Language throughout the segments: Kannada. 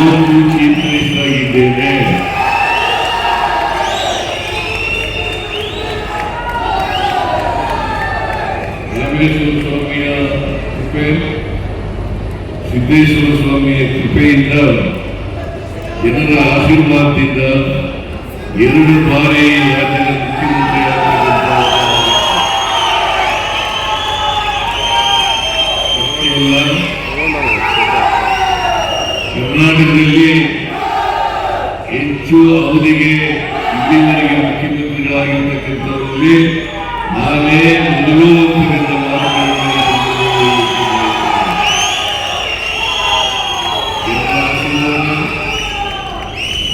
ಯಾವತ್ತೂ ಚಿಂತಿಸಲಾಗಿದ್ದೇನೆ. ರಾಮೇಶ್ವರ ಸ್ವಾಮಿಯ ಕೃಪೆ, ಸಿದ್ದೇಶ್ವರ ಸ್ವಾಮಿಯ ಕೃಪೆಯಿಂದ, ಜನರ ಆಶೀರ್ವಾದದಿಂದ 2 ಬಾರಿ ರಾಜ್ಯದ ಮುಖ್ಯಮಂತ್ರಿ ಕರ್ನಾಟಕದಲ್ಲಿ ಹೆಚ್ಚು ಅವಧಿಗೆ ಇಲ್ಲಿವರೆಗೆ ಮುಖ್ಯಮಂತ್ರಿಗಳಾಗಿರ್ತಕ್ಕಂಥವರಲ್ಲಿ ನಾನೇ ಮೊದಲು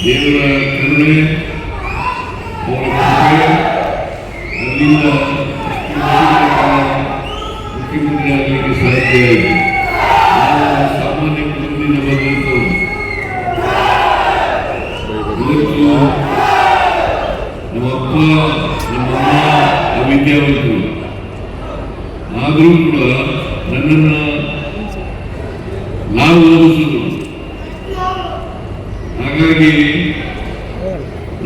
ದೇವರ ಕರುಣೆ, ಅವರ ಕೃಪೆ, ಅಲ್ಲಿಂದ ಮುಖ್ಯಮಂತ್ರಿ ಆಗಲಿಕ್ಕೆ ಸಾಧ್ಯ ಆಯಿತು. ನಾವು ಸಾಮಾನ್ಯ ಕುಟುಂಬದಿಂದ ಬಂದಂಥವು. ಇವತ್ತು ನಮ್ಮಪ್ಪ ನಮ್ಮಮ್ಮ ಅವಿದ್ಯಾವಂತರು, ಆದರೂ ಕೂಡ ನನ್ನನ್ನು ನಾವು ಓದಿಸಿದ್ರು. ಹಾಗಾಗಿ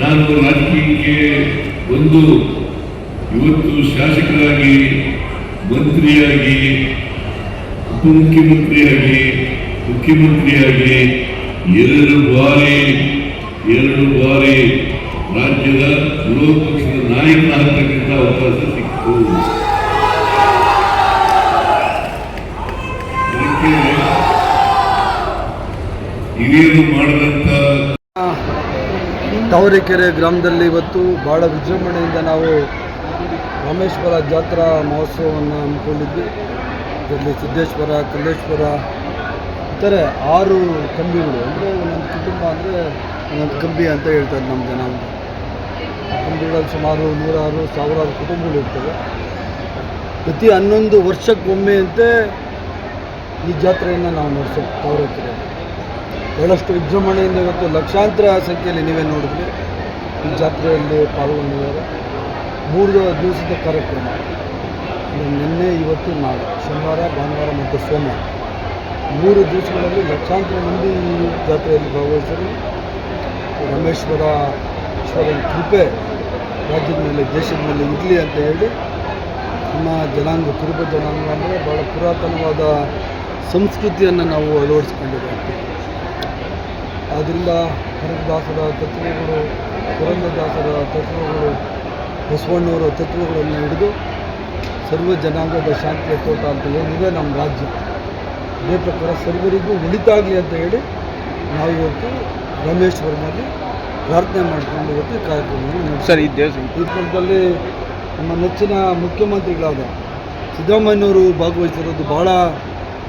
ನಾನು ರಾಜಕೀಯಕ್ಕೆ ಬಂದು ಇವತ್ತು ಶಾಸಕರಾಗಿ, ಮಂತ್ರಿಯಾಗಿ, ಉಪಮುಖ್ಯಮಂತ್ರಿಯಾಗಿ, ಮುಖ್ಯಮಂತ್ರಿಯಾಗಿ 2 ಬಾರಿ ರಾಜ್ಯದ ವಿರೋಧ ಪಕ್ಷದ ನಾಯಕನಾಗತಕ್ಕಂಥ ಅವಕಾಶ ಸಿಕ್ಕಿತು. ಅದಕ್ಕೆ ಹಿರಿಯರು ಮಾಡಿದಂಥ ತಾವರೆಕೆರೆ ಗ್ರಾಮದಲ್ಲಿ ಇವತ್ತು ಭಾಳ ವಿಜೃಂಭಣೆಯಿಂದ ನಾವು ರಾಮೇಶ್ವರ ಜಾತ್ರಾ ಮಹೋತ್ಸವವನ್ನು ಹಮ್ಮಿಕೊಂಡಿದ್ವಿ. ಇದರಲ್ಲಿ ಸಿದ್ದೇಶ್ವರ, ಕಲ್ಲೇಶ್ವರ ಇತರೆ 6 ಕಂಬಿಗಳು, ಅಂದರೆ ಒಂದೊಂದು ಕುಟುಂಬ ಅಂದರೆ ಒಂದೊಂದು ಕಂಬಿ ಅಂತ ಹೇಳ್ತಾರೆ ನಮ್ಮ ಜನ. ಕಂಬಿಗಳಲ್ಲಿ ಸುಮಾರು 106,000 ಕುಟುಂಬಗಳು ಇರ್ತವೆ. ಪ್ರತಿ 11 ವರ್ಷಕ್ಕೊಮ್ಮೆಯಂತೆ ಈ ಜಾತ್ರೆಯನ್ನು ನಾವು ನಡೆಸೋದು ತಾವರೆಕೆರೆ. ಬಹಳಷ್ಟು ವಿಜೃಂಭಣೆಯಿಂದ ಇವತ್ತು ಲಕ್ಷಾಂತರ ಸಂಖ್ಯೆಯಲ್ಲಿ ನೀವೇ ನೋಡಿದ್ವಿ ಈ ಜಾತ್ರೆಯಲ್ಲಿ ಪಾಲ್ಗೊಂಡಿದ್ದಾರೆ. 3 ದಿವಸದ ಕಾರ್ಯಕ್ರಮ, ನಿನ್ನೆ, ಇವತ್ತು, ನಾಳೆ, ಶನಿವಾರ, ಭಾನುವಾರ ಮತ್ತು ಸೋಮವಾರ 3 ದಿವಸಗಳಲ್ಲಿ ಲಕ್ಷಾಂತರ ಮಂದಿ ಈ ಜಾತ್ರೆಯಲ್ಲಿ ಭಾಗವಹಿಸಿದರು. ರಾಮೇಶ್ವರ ಈಶ್ವರನ ಕೃಪೆ ರಾಜ್ಯದ ಮೇಲೆ, ದೇಶದ ಮೇಲೆ ಇರಲಿ ಅಂತ ಹೇಳಿ ನಮ್ಮ ಜನಾಂಗ, ಕುರುಬ ಜನಾಂಗ ಅಂದರೆ ಭಾಳ ಪುರಾತನವಾದ ಸಂಸ್ಕೃತಿಯನ್ನು ನಾವು ಅಳವಡಿಸ್ಕೊಂಡಿದ್ದೇವೆ. ಆದ್ದರಿಂದ ಕನಕದಾಸರ ತತ್ವಗಳು, ಪುರಂದರದಾಸರ ತತ್ವಗಳು, ಬಸವಣ್ಣವರ ತತ್ವಗಳನ್ನು ಹಿಡಿದು ಸರ್ವ ಜನಾಂಗದ ಶಾಂತಿಯ ತೋಟ ಅಂತ ಏನಿದೆ ನಮ್ಮ ರಾಜ್ಯ, ಇದೇ ಪ್ರಕಾರ ಸರ್ವರಿಗೂ ಒಳಿತಾಗಲಿ ಅಂತ ಹೇಳಿ ನಾವು ಇವತ್ತು ರಾಮೇಶ್ವರನಲ್ಲಿ ಪ್ರಾರ್ಥನೆ ಮಾಡಿಕೊಂಡು ಇವತ್ತು ಈ ಕಾರ್ಯಕ್ರಮವನ್ನು ಸರ್. ಈ ದೇವಸ್ಥಾನದಲ್ಲಿ ನಮ್ಮ ನೆಚ್ಚಿನ ಮುಖ್ಯಮಂತ್ರಿಗಳಾದ ಸಿದ್ದರಾಮಯ್ಯನವರು ಭಾಗವಹಿಸಿರೋದು ಭಾಳ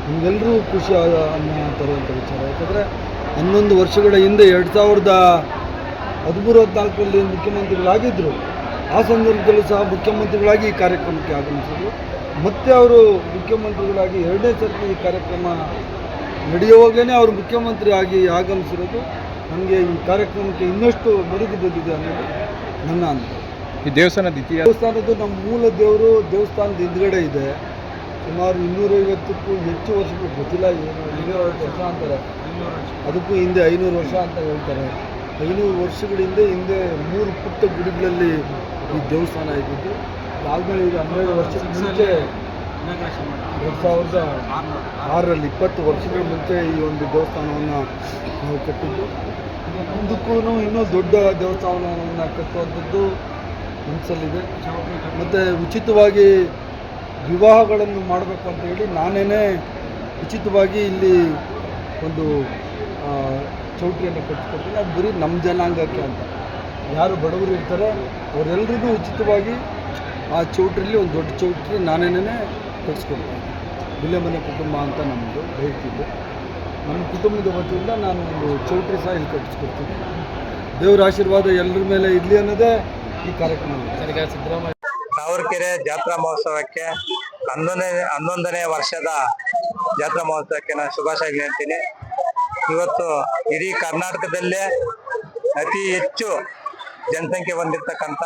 ನಮಗೆಲ್ಲರೂ ಖುಷಿ ಅನ್ನೋ ತರುವಂಥ ವಿಚಾರ. ಯಾಕಂದರೆ 11 ವರ್ಷಗಳ ಹಿಂದೆ 2013-14ರಲ್ಲಿ ಮುಖ್ಯಮಂತ್ರಿಗಳಾಗಿದ್ದರು. ಆ ಸಂದರ್ಭದಲ್ಲೂ ಸಹ ಮುಖ್ಯಮಂತ್ರಿಗಳಾಗಿ ಈ ಕಾರ್ಯಕ್ರಮಕ್ಕೆ ಆಗಮಿಸಿದರು. ಮತ್ತು ಅವರು ಮುಖ್ಯಮಂತ್ರಿಗಳಾಗಿ 2ನೇ ಸರ್ತಿ ಈ ಕಾರ್ಯಕ್ರಮ ನಡೆಯುವಾಗಲೇ ಅವರು ಮುಖ್ಯಮಂತ್ರಿ ಆಗಿ ಆಗಮಿಸಿರೋದು ನನಗೆ ಈ ಕಾರ್ಯಕ್ರಮಕ್ಕೆ ಇನ್ನಷ್ಟು ಮೆರುಗು ಬಂದಿದೆ ಅನ್ನೋದು ನನ್ನ ಅನುಭವ. ಈ ದೇವಸ್ಥಾನದ್ದು ನಮ್ಮ ಮೂಲ ದೇವರು ದೇವಸ್ಥಾನದ ಹಿಂದ್ಗಡೆ ಇದೆ. ಸುಮಾರು 250ಕ್ಕೂ ಹೆಚ್ಚು ವರ್ಷಗಳು, ಗೊತ್ತಿಲ್ಲ ಏನು, 200 ವರ್ಷ ಅಂತಾರೆ, ಅದಕ್ಕೂ ಹಿಂದೆ 500 ವರ್ಷ ಅಂತ ಹೇಳ್ತಾರೆ. 500 ವರ್ಷಗಳ ಹಿಂದೆ 3 ಪುಟ್ಟ ಗುಡಿಗಳಲ್ಲಿ ಈ ದೇವಸ್ಥಾನ ಇದ್ದಿದ್ದು. ಆದಮೇಲೆ ಇದು 12 ವರ್ಷದ ಮುಂಚೆ 2006ರಲ್ಲಿ 20 ವರ್ಷಗಳ ಮುಂಚೆ ಈ ಒಂದು ದೇವಸ್ಥಾನವನ್ನು ನಾವು ಕಟ್ಟಿದ್ದು. ಮುಂದಕ್ಕೂ ಇನ್ನೂ ದೊಡ್ಡ ದೇವಸ್ಥಾನವನ್ನು ಕಟ್ಟುವಂಥದ್ದು ಮನಸ್ಸಲ್ಲಿದೆ. ಮತ್ತು ಉಚಿತವಾಗಿ ವಿವಾಹಗಳನ್ನು ಮಾಡಬೇಕು ಅಂತ ಹೇಳಿ ನಾನೇ ಉಚಿತವಾಗಿ ಇಲ್ಲಿ ಒಂದು ಚೌಟ್ರಿಯನ್ನು ಕಟ್ಟಿಸ್ಕೊಡ್ತೀನಿ. ಅದು ಬರೀ ನಮ್ಮ ಜನಾಂಗಕ್ಕೆ ಅಂತ, ಯಾರು ಬಡವರು ಇರ್ತಾರೆ ಅವರೆಲ್ಲರಿಗೂ ಉಚಿತವಾಗಿ ಆ ಚೌಟ್ರಿಯಲ್ಲಿ ಒಂದು ದೊಡ್ಡ ಚೌಟ್ರಿ ನಾನೇ ಕಟ್ಟಿಸ್ಕೊಡ್ತೀನಿ. ಬಿಲೆಮನೆ ಕುಟುಂಬ ಅಂತ ನಮ್ಮದು ಹೇಳ್ತಿದ್ದು, ನಮ್ಮ ಕುಟುಂಬದ ವತಿಯಿಂದ ನಾನು ಒಂದು ಚೌಟ್ರಿ ಸಹ ಇಲ್ಲಿ ಕಟ್ಟಿಸ್ಕೊಡ್ತೀನಿ. ದೇವರ ಆಶೀರ್ವಾದ ಎಲ್ಲರ ಮೇಲೆ ಇರಲಿ ಅನ್ನೋದೇ ಈ ಕಾರ್ಯಕ್ರಮ. ಸಿದ್ದರಾಮಯ್ಯ ತಾವರೆಕೆರೆ ಜಾತ್ರಾ ಮಹೋತ್ಸವಕ್ಕೆ 11ನೇ ವರ್ಷದ ಜಾತ್ರಾ ಮಹೋತ್ಸವಕ್ಕೆ ನಾನು ಶುಭಾಶಯ ಹೇಳ್ತೀನಿ. ಇವತ್ತು ಇಡೀ ಕರ್ನಾಟಕದಲ್ಲೇ ಅತಿ ಹೆಚ್ಚು ಜನಸಂಖ್ಯೆ ಹೊಂದಿರತಕ್ಕಂಥ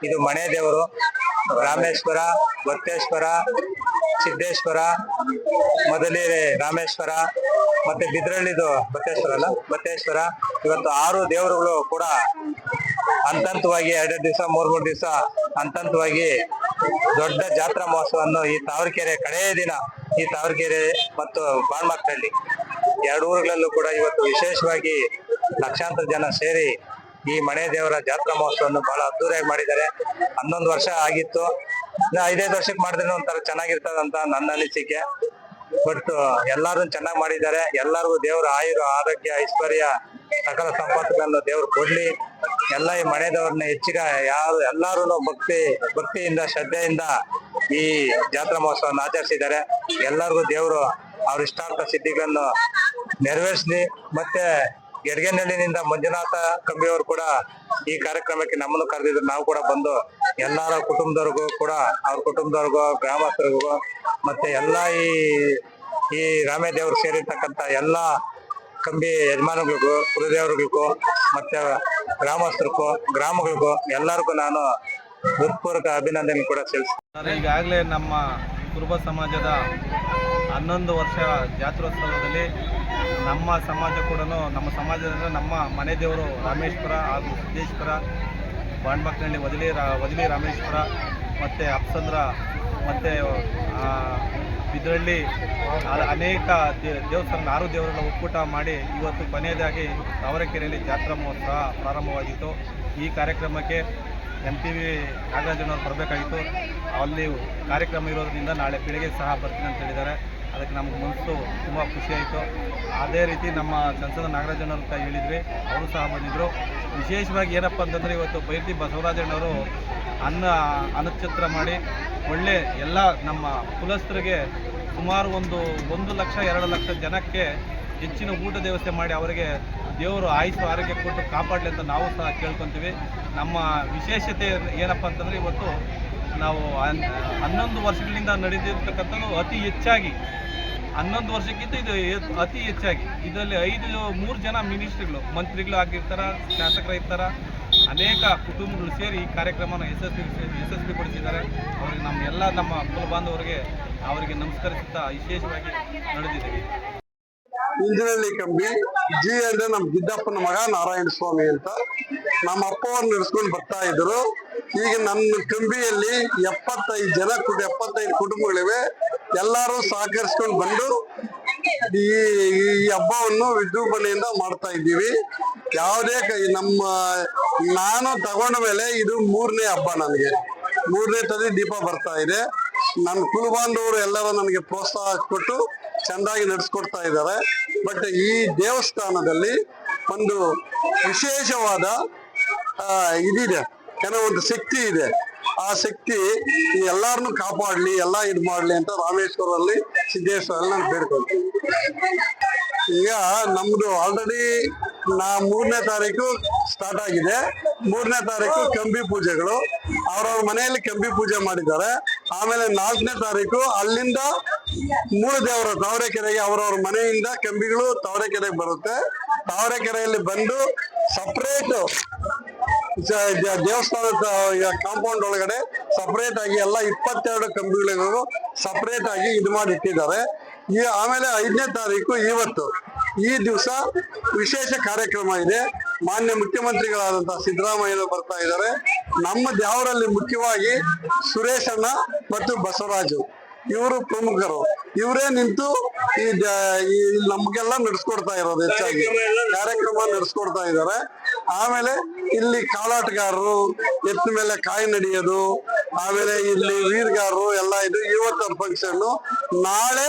ಇದು ಮನೆ ದೇವರು ರಾಮೇಶ್ವರ, ಗೊತ್ತೇಶ್ವರ, ಸಿದ್ದೇಶ್ವರ, ಮೊದಲೇರೆ ರಾಮೇಶ್ವರ, ಮತ್ತೆ ಬಿದ್ರಳ್ಳಿದು ಬತ್ತೇಶ್ವರ ಇವತ್ತು 6 ದೇವರುಗಳು ಕೂಡ ಹಂತವಾಗಿ 2 ದಿವಸ 3 ದಿವಸ ಹಂತವಾಗಿ ದೊಡ್ಡ ಜಾತ್ರಾ ಮಹೋತ್ಸವವನ್ನು ಈ ತಾವರೆಕೆರೆ ಕಡೆಯ ದಿನ ಈ ತಾವರೆಕೆರೆ ಮತ್ತು ಬಾಳ್ಮಕ್ಕಳ್ಳಿ 2 ಊರುಗಳಲ್ಲೂ ಕೂಡ ಇವತ್ತು ವಿಶೇಷವಾಗಿ ಲಕ್ಷಾಂತರ ಜನ ಸೇರಿ ಈ ಮನೆ ದೇವರ ಜಾತ್ರಾ ಮಹೋತ್ಸವವನ್ನು ಬಹಳ ಅದ್ದೂರಿಯಾಗಿ ಮಾಡಿದ್ದಾರೆ. 11 ವರ್ಷ ಆಗಿತ್ತು, 5-5 ವರ್ಷಕ್ಕೆ ಮಾಡಿದ್ರೆ ಒಂಥರ ಚೆನ್ನಾಗಿರ್ತದಂತ ನನ್ನ ಅನಿಸಿಕೆ. ಬಟ್ ಎಲ್ಲಾರು ಚೆನ್ನಾಗಿ ಮಾಡಿದ್ದಾರೆ. ಎಲ್ಲರಿಗೂ ದೇವರ ಆಯುರ ಆರೋಗ್ಯ ಐಶ್ವರ್ಯ ಸಕಲ ಸಂಪತ್ತುಗಳನ್ನು ದೇವ್ರು ಕೊಡ್ಲಿ. ಎಲ್ಲ ಈ ಮನೆ ದೇವ್ರನ್ನ ಹೆಚ್ಚಿಗೆ ಎಲ್ಲಾರು ಭಕ್ತಿಯಿಂದ ಶ್ರದ್ಧೆಯಿಂದ ಈ ಜಾತ್ರಾ ಮಹೋತ್ಸವವನ್ನು ಆಚರಿಸಿದ್ದಾರೆ. ಎಲ್ಲರಿಗೂ ದೇವರು ಅವ್ರ ಇಷ್ಟಾರ್ಥ ಸಿದ್ಧಿಗಳನ್ನು ನೆರವೇರಿಸಲಿ. ಮತ್ತೆ ಗೆಡ್ಗೆನಹಳ್ಳಿನಿಂದ ಮಂಜುನಾಥ ಕಂಬಿಯವರು ಕೂಡ ಈ ಕಾರ್ಯಕ್ರಮಕ್ಕೆ ನಮ್ಮನ್ನು ಕರೆದಿದ್ರು. ನಾವು ಕೂಡ ಬಂದು ಎಲ್ಲರ ಕುಟುಂಬದವ್ರಿಗೂ ಕೂಡ ಅವ್ರ ಕುಟುಂಬದವ್ರಿಗೂ ಗ್ರಾಮಸ್ಥರಿಗೂ ಮತ್ತೆ ಎಲ್ಲ ಈ ರಾಮೇದೇವ್ರು ಸೇರಿರ್ತಕ್ಕಂಥ ಎಲ್ಲ ಕಂಬಿ ಯಜಮಾನಗಳಿಗೂ ಕುಲದೇವರುಗಳಿಗೂ ಮತ್ತೆ ಗ್ರಾಮಸ್ಥರಿಗೂ ಗ್ರಾಮಗಳಿಗೂ ಎಲ್ಲರಿಗೂ ನಾನು ಹೃತ್ಪೂರ್ವಕ ಅಭಿನಂದನೆ ಕೂಡ ಸಲ್ಲಿಸ್ತೀನಿ. ಈಗಾಗಲೇ ನಮ್ಮ ಕುರುಬ ಸಮಾಜದ 11 ವರ್ಷ ಜಾತ್ರೋತ್ಸವದಲ್ಲಿ ನಮ್ಮ ಸಮಾಜ ಕೂಡ ನಮ್ಮ ಸಮಾಜದಿಂದ ನಮ್ಮ ಮನೆ ದೇವರು ರಾಮೇಶ್ವರ ಹಾಗೂ ಸಿದ್ದೇಶ್ವರ, ಬಾಣ್ಮಕ್ಕನಹಳ್ಳಿ ವದಲಿ ರಾಮೇಶ್ವರ ಮತ್ತು ಅಪ್ಸಂದ್ರ ಮತ್ತು ಬಿದ್ರಳ್ಳಿ ಅನೇಕ ದೇವಸ್ಥಾನ 6 ದೇವರನ್ನ ಒಕ್ಕೂಟ ಮಾಡಿ ಇವತ್ತು ಕೊನೆಯದಾಗಿ ತಾವರೆಕೆರೆಯಲ್ಲಿ ಜಾತ್ರಾ ಮಹೋತ್ಸವ ಪ್ರಾರಂಭವಾಗಿತ್ತು. ಈ ಕಾರ್ಯಕ್ರಮಕ್ಕೆ MTV ನಾಗರಾಜನವರು ಬರಬೇಕಾಗಿತ್ತು. ಅಲ್ಲಿ ಕಾರ್ಯಕ್ರಮ ಇರೋದ್ರಿಂದ ನಾಳೆ ಬೆಳಗ್ಗೆ ಸಹ ಬರ್ತೀನಿ ಅಂತ ಹೇಳಿದ್ದಾರೆ. ಅದಕ್ಕೆ ನಮ್ಗೆ ಮನಸ್ಸು ತುಂಬ ಖುಷಿಯಾಯಿತು. ಅದೇ ರೀತಿ ನಮ್ಮ ಸಂಸದ ನಾಗರಾಜನವ್ರ ಅಂತ ಹೇಳಿದ್ವಿ, ಅವರು ಸಹ ಬಂದಿದ್ದರು. ವಿಶೇಷವಾಗಿ ಏನಪ್ಪ ಅಂತಂದರೆ ಇವತ್ತು ಬೈರ್ತಿ ಬಸವರಾಜಣ್ಣವರು ಅನ್ನಛತ್ರ ಮಾಡಿ ಒಳ್ಳೆ ಎಲ್ಲ ನಮ್ಮ ಕುಲಸ್ಥರಿಗೆ ಸುಮಾರು 1 ಲಕ್ಷ 2 ಲಕ್ಷ ಜನಕ್ಕೆ ಹೆಚ್ಚಿನ ಊಟದ ವ್ಯವಸ್ಥೆ ಮಾಡಿ ಅವರಿಗೆ ದೇವರು ಆಯುಷ್ಯ ಆರೋಗ್ಯ ಕೊಟ್ಟು ಕಾಪಾಡಲಿ ಅಂತ ನಾವು ಸಹ ಕೇಳ್ಕೊತೀವಿ. ನಮ್ಮ ವಿಶೇಷತೆ ಏನಪ್ಪ ಅಂತಂದರೆ ಇವತ್ತು ನಾವು 11 ವರ್ಷಗಳಿಂದ ನಡೆದಿರ್ತಕ್ಕಂಥದ್ದು ಅತಿ ಹೆಚ್ಚಾಗಿ 11 ವರ್ಷಕ್ಕಿಂತ ಇದು ಅತಿ ಹೆಚ್ಚಾಗಿ ಇದರಲ್ಲಿ 3 ಜನ ಮಿನಿಸ್ಟ್ರಿಗಳು ಮಂತ್ರಿಗಳು ಆಗಿರ್ತಾರೆ, ಶಾಸಕರಿರ್ತಾರೆ, ಅನೇಕ ಕುಟುಂಬಗಳು ಸೇರಿ ಈ ಕಾರ್ಯಕ್ರಮನ ಯಶಸ್ವಿಗೊಳಿಸಿದ್ದಾರೆ. ಅವರಿಗೆ ನಮ್ಮ ಕುಲ ಬಾಂಧವರಿಗೆ ಅವರಿಗೆ ನಮಸ್ಕರಿಸುತ್ತಾ ವಿಶೇಷವಾಗಿ ನಡೆದಿದ್ದೀವಿ. ಇಂದಿನಲ್ಲಿ ಕಂಬಿ ಜಿ ಅಂದ್ರೆ ನಮ್ಮ ಗಿದ್ದಪ್ಪನ ಮಗ ನಾರಾಯಣ ಸ್ವಾಮಿ ಅಂತ ನಮ್ಮ ಅಪ್ಪ ಅವ್ರು ನಡೆಸ್ಕೊಂಡು ಬರ್ತಾ ಇದ್ರು. ಈಗ ನನ್ನ ಕಂಬಿಯಲ್ಲಿ 75 ಕುಟುಂಬಗಳಿವೆ. ಎಲ್ಲರೂ ಸಹಕರಿಸ್ಕೊಂಡು ಬಂದು ಈ ಹಬ್ಬವನ್ನು ವಿಜೃಂಭಣೆಯಿಂದ ಮಾಡ್ತಾ ಇದ್ದೀವಿ. ಯಾವುದೇ ನಾನು ತಗೊಂಡ ಮೇಲೆ ಇದು 3ನೇ ಹಬ್ಬ. ನನಗೆ 3ನೇ ತದಿ ದೀಪ ಬರ್ತಾ ಇದೆ. ನನ್ನ ಕುಲಬಾಂಧವರು ಎಲ್ಲರೂ ನನಗೆ ಪ್ರೋತ್ಸಾಹ ಕೊಟ್ಟು ಚೆಂದಾಗಿ ನಡೆಸ್ಕೊಡ್ತಾ ಇದ್ದಾರೆ. ಬಟ್ ಈ ದೇವಸ್ಥಾನದಲ್ಲಿ ಒಂದು ವಿಶೇಷವಾದ ಇದಿದೆ, ಕೆಲವೊಂದು ಶಕ್ತಿ ಇದೆ. ಆ ಶಕ್ತಿ ಎಲ್ಲಾರನ್ನು ಕಾಪಾಡ್ಲಿ, ಎಲ್ಲ ಇದು ಮಾಡ್ಲಿ ಅಂತ ರಾಮೇಶ್ವರಲ್ಲಿ ಸಿದ್ದೇಶ್ವರಲ್ಲಿ ನಾನು ಬೇಡ್ಕೊಳ್ತೀನಿ. ಈಗ ನಮ್ದು ಆಲ್ರೆಡಿ 3ನೇ ತಾರೀಕು ಸ್ಟಾರ್ಟ್ ಆಗಿದೆ. 3ನೇ ತಾರೀಕು ಕಂಬಿ ಪೂಜೆಗಳು ಅವ್ರವ್ರ ಮನೆಯಲ್ಲಿ ಕಂಬಿ ಪೂಜೆ ಮಾಡಿದ್ದಾರೆ. ಆಮೇಲೆ 4ನೇ ತಾರೀಕು ಅಲ್ಲಿಂದ 3 ದೇವರ ತಾವರೆಕೆರೆಗೆ ಅವರವ್ರ ಮನೆಯಿಂದ ಕಂಬಿಗಳು ತಾವರೆಕೆರೆಗೆ ಬರುತ್ತೆ. ತಾವರೆಕೆರೆಯಲ್ಲಿ ಬಂದು ಸಪರೇಟ್ ದೇವಸ್ಥಾನದ ಕಾಂಪೌಂಡ್ ಒಳಗಡೆ ಸಪರೇಟ್ ಆಗಿ ಎಲ್ಲ 22 ಕಂಬಿಗಳಿಗೂ ಸಪರೇಟ್ ಆಗಿ ಇದು ಮಾಡಿ ಇಟ್ಟಿದ್ದಾರೆ. ಆಮೇಲೆ 5ನೇ ತಾರೀಕು ಇವತ್ತು ಈ ದಿವಸ ವಿಶೇಷ ಕಾರ್ಯಕ್ರಮ ಇದೆ. ಮಾನ್ಯ ಮುಖ್ಯಮಂತ್ರಿಗಳಾದಂತಹ ಸಿದ್ದರಾಮಯ್ಯ ಬರ್ತಾ ಇದ್ದಾರೆ. ನಮ್ಮ ದ್ಯಾವರಲ್ಲಿ ಮುಖ್ಯವಾಗಿ ಸುರೇಶಣ್ಣ ಮತ್ತು ಬಸವರಾಜು ಇವರು ಪ್ರಮುಖರು. ಇವರೇ ನಿಂತು ಈ ನಮ್ಗೆಲ್ಲ ನಡೆಸ್ಕೊಡ್ತಾ ಇರೋದು, ಹೆಚ್ಚಾಗಿ ಕಾರ್ಯಕ್ರಮ ನಡೆಸ್ಕೊಡ್ತಾ ಇದ್ದಾರೆ. ಆಮೇಲೆ ಇಲ್ಲಿ ಕಾಲಾಟಗಾರರು, ಎತ್ತ ಮೇಲೆ ಕಾಯಿ ನಡೆಯೋದು, ಆಮೇಲೆ ಇಲ್ಲಿ ವೀರಗಾರರು ಎಲ್ಲ ಇದು ಇವತ್ತು ಫಂಕ್ಷನ್. ನಾಳೆ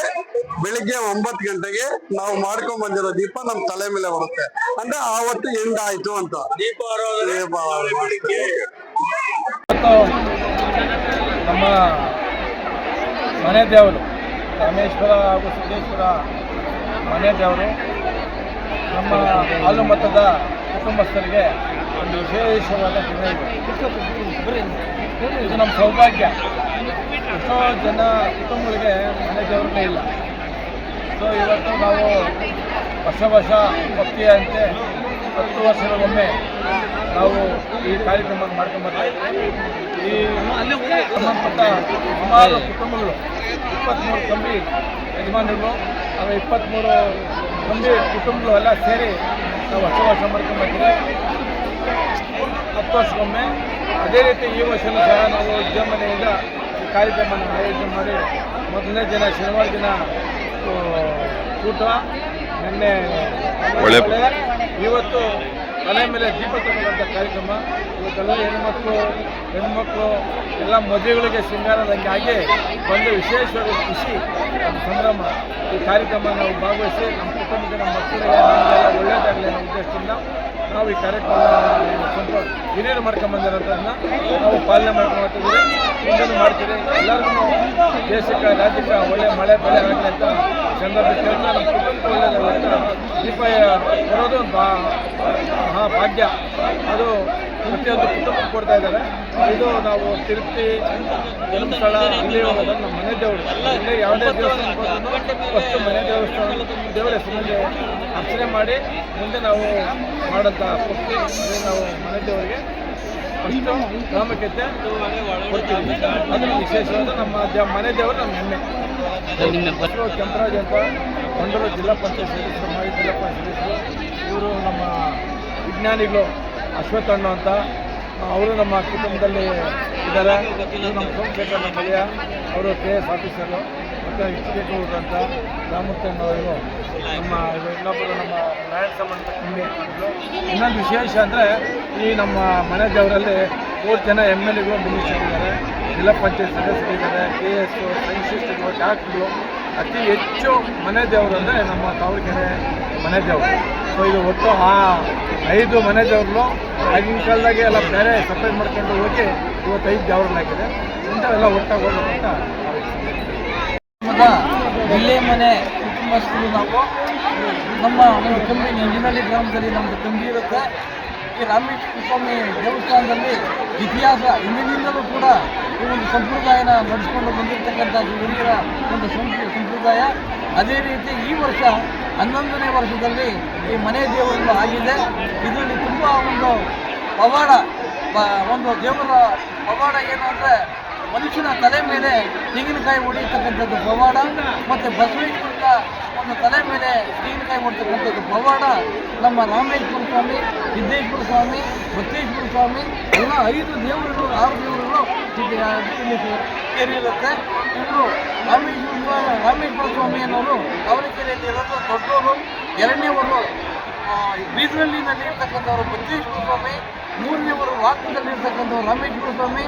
ಬೆಳಿಗ್ಗೆ 9 ಗಂಟೆಗೆ ನಾವು ಮಾಡ್ಕೊಂಡ್ ಬಂದಿರೋ ದೀಪ ನಮ್ ತಲೆ ಮೇಲೆ ಬರುತ್ತೆ. ಅಂದ್ರೆ ಆವತ್ತು ಎಂಡ್ ಆಯ್ತು ಅಂತ ನಮ್ಮ ಮನೆ ದೇವರು ರಾಮೇಶ್ವರ ಹಾಗೂ ಸಿದ್ದೇಶ್ವರ ಮನೆ ದೇವರು ನಮ್ಮ ಹಾಲು ಮತದ ಕುಟುಂಬಸ್ಥರಿಗೆ ಒಂದು ವಿಶೇಷವಾದ ದಿನ ಇದೆ. ಇದು ನಮ್ಮ ಸೌಭಾಗ್ಯ. ಎಷ್ಟೋ ಜನ ಕುಟುಂಬಗಳಿಗೆ ಮನೆ ದೇವ್ರನ್ನೇ ಇಲ್ಲ. ಸೊ ಇವತ್ತು ನಾವು ವರ್ಷ ಭಕ್ತಿಯಂತೆ 10 ವರ್ಷಗಳಿಗೊಮ್ಮೆ ನಾವು ಈ ಕಾರ್ಯಕ್ರಮ ಮಾಡ್ಕೊಂಡ್ಬರ್ತಾ ಇದ್ದೀವಿ. ಈ ಸಂಬಂಧಪಟ್ಟ ಸುಮಾರು ಕುಟುಂಬಗಳು 23 ಕಂಬಿ ಯಜಮಾನರು, 23 ಕಂಬಿ ಕುಟುಂಬಗಳು ಎಲ್ಲ ಸೇರಿ ನಾವು ಹೊಸ ವರ್ಷ ಮಾಡ್ಕೊಂಡ್ಬರ್ತೀವಿ 10 ವರ್ಷಕ್ಕೊಮ್ಮೆ. ಅದೇ ರೀತಿ ಈ ವರ್ಷವೂ ಸಹ ನಾವು ವಿಜೃಂಭಣೆಯಿಂದ ಈ ಕಾರ್ಯಕ್ರಮನ ಆಯೋಜನೆ ಮಾಡಿ ಮೊದಲನೇ ದಿನ ಶನಿವಾರ ದಿನ ಊಟ, ನಿನ್ನೆ ಇವತ್ತು ತಲೆ ಮೇಲೆ ದೀಪ ತಗೊಳ್ಳುವಂಥ ಕಾರ್ಯಕ್ರಮ. ಇವತ್ತೆಲ್ಲ ಹೆಣ್ಮಕ್ಳು ಎಲ್ಲ ಮದುವೆಗಳಿಗೆ ಶೃಂಗಾರದಂಗೆ ಆಗಿ ಒಂದು ವಿಶೇಷವಾದ ಖುಷಿ, ಒಂದು ಸಂಭ್ರಮ. ಈ ಕಾರ್ಯಕ್ರಮ ನಾವು ಭಾಗವಹಿಸಿ ನಮ್ಮ ಕುಟುಂಬಕ್ಕೆ, ನಮ್ಮ ಮಕ್ಕಳಿಗೆ ನಮಗೆಲ್ಲ ಒಳ್ಳೆಯದಾಗಲಿ ಅನ್ನೋ ಉದ್ದೇಶದಿಂದ ನಾವು ಈ ಕಾರ್ಯಕ್ರಮ ಸ್ವಲ್ಪ ಹಿರಿಯರು ಮಾಡ್ಕೊಂಬಂದಿರೋದನ್ನ ನಾವು ಪಾಲನೆ ಮಾಡ್ಕೊಂಡು ಹೋಗ್ತಿದ್ದೀವಿ, ಮುಂದೆನೂ ಮಾಡ್ತೀವಿ. ಎಲ್ಲರಿಗೂ ದೇಶಕ್ಕೆ, ರಾಜ್ಯಕ್ಕೆ ಒಳ್ಳೆ ಮಳೆ ಬೆಳೆ ಆಗಲಿ ಅಂತ ಸಂದರ್ಭದಲ್ಲಿ ನಮ್ಮ ಕುಟುಂಬಕ್ಕೆ ಒಳ್ಳೆಯದಾಗಲಿ ಅಂತ ದೀಪ ಕೊಡೋದು ಒಂದು ಭಾಗ್ಯ. ಅದು ಪ್ರತಿಯೊಂದು ಕುಟುಂಬಕ್ಕೆ ಕೊಡ್ತಾ ಇದ್ದಾರೆ. ಇದು ನಾವು ತಿರುಪತಿ, ಧರ್ಮಸ್ಥಳ ಅಲ್ಲಿ ಹೋಗೋದು ನಮ್ಮ ಮನೆ ದೇವರು. ಇಲ್ಲಿ ಯಾವುದೇ ದೇವಸ್ಥಾನಕ್ಕೆ ಹೋದ್ರೂ ಫಸ್ಟು ಮನೆ ದೇವರ ಹೆಸರಲ್ಲಿ ಅರ್ಚನೆ ಮಾಡಿ ಮುಂದೆ ನಾವು ಮಾಡೋಂಥ ಭಕ್ತಿ ನಾವು ಮನೆ ದೇವರಿಗೆ ಫಸ್ಟು ಪ್ರಾಮುಖ್ಯತೆ ಕೊಡ್ತೀವಿ. ಅದು ವಿಶೇಷವಾದ ನಮ್ಮ ಮನೆ ದೇವರು ನಮ್ಮ ಹೆಮ್ಮೆ. ಹೆಸರು ಕೆಂಪರಾಜ್ ಅಂತ, ಮಂಡೂರು ಜಿಲ್ಲಾ ಪಂಚಾಯತ್ ಸದಸ್ಯರು, ಮಾಜಿ ಜಿಲ್ಲಾ ಪಂಚಾಯತ್ ಸದಸ್ಯರು. ಇವರು ನಮ್ಮ ವಿಜ್ಞಾನಿಗಳು ಅಶ್ವತ್ಥಣ್ಣ ಅಂತ, ಅವರು ನಮ್ಮ ಕುಟುಂಬದಲ್ಲಿ ಇದ್ದಾರೆ. ಇವರು ನಮ್ಮ ಸೋಮಶೇಖರ್ ಗೆಳೆಯ, ಅವರು KS ಆಫೀಸರು. ಮತ್ತು ಎಕ್ಸಿಕ್ಯೂಟಿವ್ ಅಂತ ರಾಮೂರ್ತಣ್ಣವರು, ನಮ್ಮ ಇನ್ನೊಬ್ಬರು ನಮ್ಮ ನಾರಾಯಣ ಸಂಬಂಧ ಹಿಂದೆ. ಇನ್ನೊಂದು ವಿಶೇಷ ಅಂದರೆ ಈ ನಮ್ಮ ಮನೆ ದೇವರಲ್ಲಿ 3 ಜನ MLAಗಳು ಮಿನಿಸ್ಟರ್ಗಳಿದ್ದಾರೆ, ಜಿಲ್ಲಾ ಪಂಚಾಯತ್ ಸದಸ್ಯರಿದ್ದಾರೆ, KS, ಸೈನ್ಸಿಸ್ಟ್ಗಳು, ಡಾಕ್ಟ್ರುಗಳು. ಅತಿ ಹೆಚ್ಚು ಮನೆ ದೇವರು ಅಂದರೆ ನಮ್ಮ ತಾವರೆಕೆರೆ ಮನೆ ದೇವರು. ಸೊ ಇದು ಒಟ್ಟು 5 ಮನೆ ದೇವರು. ಆಗಿನ ಕಾಲದಾಗೆ ಎಲ್ಲ ಬೇರೆ ಸಪ್ರೇಟ್ ಮಾಡ್ಕೊಂಡು ಹೋಗಿ ಇವತ್ತು 5 ದೇವರಲ್ಲಾಗಿದೆ. ಇಂಥವೆಲ್ಲ ಒಟ್ಟಾಗಿ ಹೋಗ್ಬೇಕಂತ ಇಲ್ಲೇ ಮನೆ ಕುಟುಂಬಸ್ಥರು ನಾವು. ನಮ್ಮ ಒಂದು ಕಂಬಿ ನಂಜಿನಹಳ್ಳಿ ಗ್ರಾಮದಲ್ಲಿ ನಮ್ಮದು ಕಂಬಿ ಇರುತ್ತೆ. ಈ ರಾಮೇಶ್ವರ ಸ್ವಾಮಿ ದೇವಸ್ಥಾನದಲ್ಲಿ ಇತಿಹಾಸ ಹಿಂದಿನಿಂದಲೂ ಕೂಡ ಈ ಒಂದು ಸಂಪ್ರದಾಯನ ನಡೆಸ್ಕೊಂಡು ಬಂದಿರತಕ್ಕಂಥದ್ದು ಹಿರಿಯರ ಒಂದು ಸಂಪ್ರದಾಯ. ಅದೇ ರೀತಿ ಈ ವರ್ಷ 11ನೇ ವರ್ಷದಲ್ಲಿ ಈ ಮನೆ ದೇವರು ಆಗಿದೆ. ಇದರಲ್ಲಿ ತುಂಬ ಒಂದು ಪವಾಡ, ಒಂದು ದೇವರ ಪವಾಡ ಏನು ಅಂದರೆ ಮನುಷ್ಯನ ತಲೆ ಮೇಲೆ ತೆಂಗಿನಕಾಯಿ ಹೊಡೆಯತಕ್ಕಂಥದ್ದು ಪವಾಡ, ಮತ್ತು ಬಸವೇಶ್ವರದ ಒಂದು ತಲೆ ಮೇಲೆ ತೆಂಗಿನಕಾಯಿ ಹೊಡ್ತಕ್ಕಂಥದ್ದು ಪವಾಡ. ನಮ್ಮ ರಾಮೇಶ್ವರ ಸ್ವಾಮಿ, ಸಿದ್ದೇಶ್ವರ ಸ್ವಾಮಿ, ಬಸವೇಶ್ವರ ಸ್ವಾಮಿ ಎಲ್ಲ 5 ದೇವರುಗಳು, 6 ದೇವರುಗಳು ಇಲ್ಲಿ ಸೇರಿರುತ್ತೆ. ಇವರು ರಾಮೇಶ್ವರ ಸ್ವಾಮಿ ಅನ್ನೋರು ತಾವರೆಕೆರೆಯಲ್ಲಿರೋದು ದೊಡ್ಡವರು. 2ನೇವರು ಬೀದರಳ್ಳಿನಲ್ಲಿ ಇರ್ತಕ್ಕಂಥವ್ರು ಬಸವೇಶ್ವರ ಸ್ವಾಮಿ, 3ನೇವರು ವಾಕದಲ್ಲಿರ್ತಕ್ಕಂಥವ್ರು ರಾಮೇಶ್ವರ ಸ್ವಾಮಿ,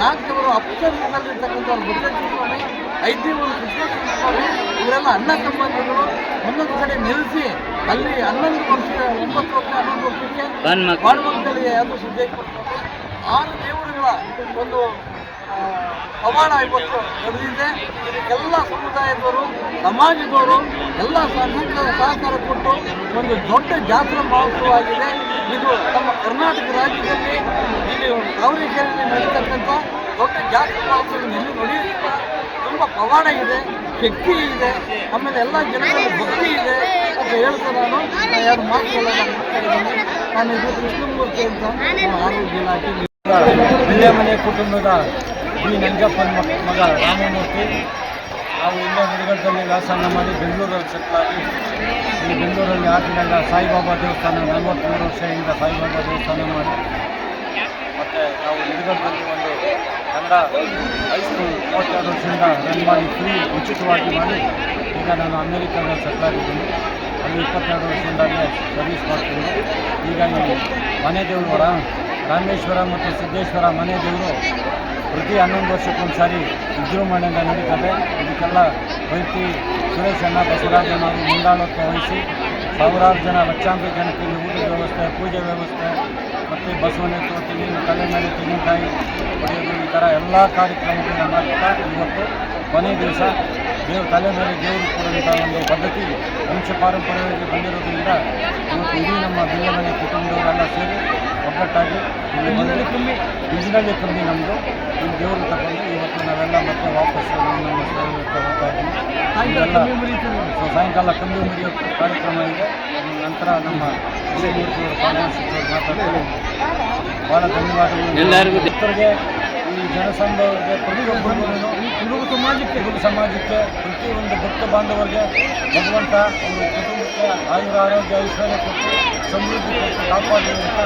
4ನೇವರು ಅಪ್ಸರದಲ್ಲಿರ್ತಕ್ಕಂಥವ್ರು ಬಸವೇಶ್ವರ ಸ್ವಾಮಿ, 5ನೇವರು ಸಿದ್ದೇಶ್ವರ ಸ್ವಾಮಿ. ಇವರೆಲ್ಲ ಅಣ್ಣ ತಮ್ಮಂದಿರು ಒಂದೊಂದು ಕಡೆ ನಿಲ್ಲಿಸಿ ಅಲ್ಲಿ 9 ವರ್ಷಕ್ಕೆ ಬಾಣಮಂಗಲದಲ್ಲಿ ಅದು ಸಿದ್ದೇಶ್ವರ ಸ್ವಾಮಿ. 6 ದೇವರುಗಳ ಒಂದು ಪವಾಡ ಇವತ್ತು ನಡೆದಿದೆ. ಇದಕ್ಕೆಲ್ಲ ಸಮುದಾಯದವರು, ಸಮಾಜದವರು ಎಲ್ಲ ಸಹಕಾರ ಕೊಟ್ಟು ಒಂದು ದೊಡ್ಡ ಜಾತ್ರಾ ಮಹೋತ್ಸವ ಆಗಿದೆ. ಇದು ನಮ್ಮ ಕರ್ನಾಟಕ ರಾಜ್ಯದಲ್ಲಿ ಇಲ್ಲಿ ತಾವರೆಕೆರೆಯಲ್ಲಿ ನಡೀತಕ್ಕಂಥ ದೊಡ್ಡ ಜಾತ್ರಾ ಮಹೋತ್ಸವ ಎಲ್ಲೂ ನಡೆಯುತ್ತಿಲ್ಲ. ತುಂಬ ಪವಾಡ ಇದೆ, ಶಕ್ತಿ ಇದೆ, ಆಮೇಲೆ ಎಲ್ಲ ಜನರಲ್ಲಿ ಭಕ್ತಿ ಇದೆ ಅಂತ ಹೇಳ್ತಾ ನಾನು 2 ಮಾತುಗಳ ನಾನು ಇದು ಕೃಷ್ಣಮೂರ್ತಿ ಅಂತ ಆರೋಗ್ಯ ಇಲಾಖೆ ಇಲ್ಲೇ ಮನೆ ಕುಟುಂಬದ ಈ ನಂಜಪ್ಪನ ಮಗ ರಾಮಮೂರ್ತಿ. ನಾವು ಇಲ್ಲೇ ನಡಿಗಡದಲ್ಲಿ ವ್ಯಾಸಂಗ ಮಾಡಿ ಬೆಂಗಳೂರಲ್ಲಿ ಸೆಟ್ಲಾಗಿ ಈ ಬೆಂಗಳೂರಲ್ಲಿ ಆಟಗಂಡ ಸಾಯಿಬಾಬಾ ದೇವಸ್ಥಾನ 43 ವರ್ಷದಿಂದ ಸಾಯಿಬಾಬಾ ದೇವಸ್ಥಾನ ಮಾಡಿ, ಮತ್ತು ನಾವು ನಡಿಗಡದಲ್ಲಿ ಒಂದು ಕನ್ನಡ ಹೈಸ್ಕೂಲ್ 32 ವರ್ಷದಿಂದ ರನ್ ಮಾಡಿ ಫ್ರೀ ಉಚಿತವಾಗಿ ಮಾಡಿ ಈಗ ನಾನು ಅಮೇರಿಕಾದಲ್ಲಿ ಸೆಟ್ಲಾಗಿದ್ದೀನಿ. ಅಲ್ಲಿ 22 ವರ್ಷದಿಂದಾಗಲೇ ಸರ್ವಿಸ್ ಮಾಡ್ತೀನಿ. ಈಗ ಈ ಮನೆ ದೇವರು ರಾಮೇಶ್ವರ ಮತ್ತು ಸಿದ್ದೇಶ್ವರ ಮನೆ ದೇವರು ಪ್ರತಿ 11 ವರ್ಷಕ್ಕೊಂದು ಸಾರಿ ವಿಜೃಂಭಣೆಯಿಂದ ನಡೀತದೆ. ಇದಕ್ಕೆಲ್ಲ ವೈದ್ಯ ಸುರೇಶ್ ಅಣ್ಣ, ಬಸವರಾಜಣ್ಣ ಅವರು ಮುಂದಾಳತ್ವ ವಹಿಸಿ ಸಾವಿರಾರು ಜನ, ಲಕ್ಷಾಂತರ ಜನಕ್ಕೆ ಇಲ್ಲಿ ಊಟದ ವ್ಯವಸ್ಥೆ, ಪೂಜೆ ವ್ಯವಸ್ಥೆ ಮತ್ತು ಬಸವನೆತ್ತು ತಲೆ ಮೇಲೆ ತೆಂಗಿನಕಾಯಿ ಹೊಡೆಯೋದು, ಈ ಥರ ಎಲ್ಲ ಕಾರ್ಯಕ್ರಮಗಳನ್ನ ಮಾಡ್ತಾ ಇವತ್ತು ಕೊನೆ ದಿವಸ ತಲೆ ಮೇಲೆ ದೇವರು ಕೊಡುವಂಥ ಒಂದು ಪದ್ಧತಿ ವಂಶ ಪಾರಂಪರ್ಯವಾಗಿ ಬಂದಿರೋದ್ರಿಂದ ಇವತ್ತು ಇಡೀ ನಮ್ಮ ಬಿಲ್ಲೆ ಮನೆ ಕುಟುಂಬದವರೆಲ್ಲ ಸೇರಿ ಒಬ್ಬ ಒಗ್ಗಟ್ಟಾಗಿ ಇಲ್ಲಿ ಇಂಜಿನಲ್ಲಿ ಕಮ್ಮಿ ಇಂಜಿನಲ್ಲಿ ಕಮ್ಮಿ ನಮ್ಮದು ಇಲ್ಲಿ ದೇವರು ತಗೊಂಡು ಇವತ್ತು ನಾವೆಲ್ಲ ಮತ್ತೆ ವಾಪಸ್ ನಮ್ಮ ಸ್ಥಳಕ್ಕೆ ಹೋಗ್ತಾ ಇದ್ದೀವಿ. ಸಾಯಂಕಾಲ ಇಲ್ಲೆಲ್ಲ ಕಮ್ಮಿ ಮುರಿಯುತ್ತೆ. ಸಾಯಂಕಾಲ ಕಮ್ಮಿ ಮುರಿಯೋ ಕಾರ್ಯಕ್ರಮ ಇದೆ. ನಂತರ ನಮ್ಮ ವಿಜಯಮೂರ್ತಿಯವರು ಪಾಲ್ಗೊಳ್ಳುವವರು ಮಾತಾಡ್ತಾರೆ. ಭಾಳ ಧನ್ಯವಾದಗಳು ಎಲ್ಲರಿಗೂ. ಭಕ್ತರಿಗೆ ಈ ಜನಸಂಘಕ್ಕೆ ಪ್ರತಿಯೊಬ್ಬರಿಗೂ ಕುರುಬ ಸಮಾಜಕ್ಕೆ ಪ್ರತಿಯೊಂದು ಭಕ್ತ ಬಾಂಧವರಿಗೆ ಭಗವಂತ ಒಂದು ಕುಟುಂಬಕ್ಕೆ ಆಯುರ ಆರೋಗ್ಯ ಐಶ್ವರ್ಯ ಕೊಟ್ಟು ಸಮೃದ್ಧಿ ಕೊಟ್ಟು ಕಾಪಾಡಲಿ ಅಂತ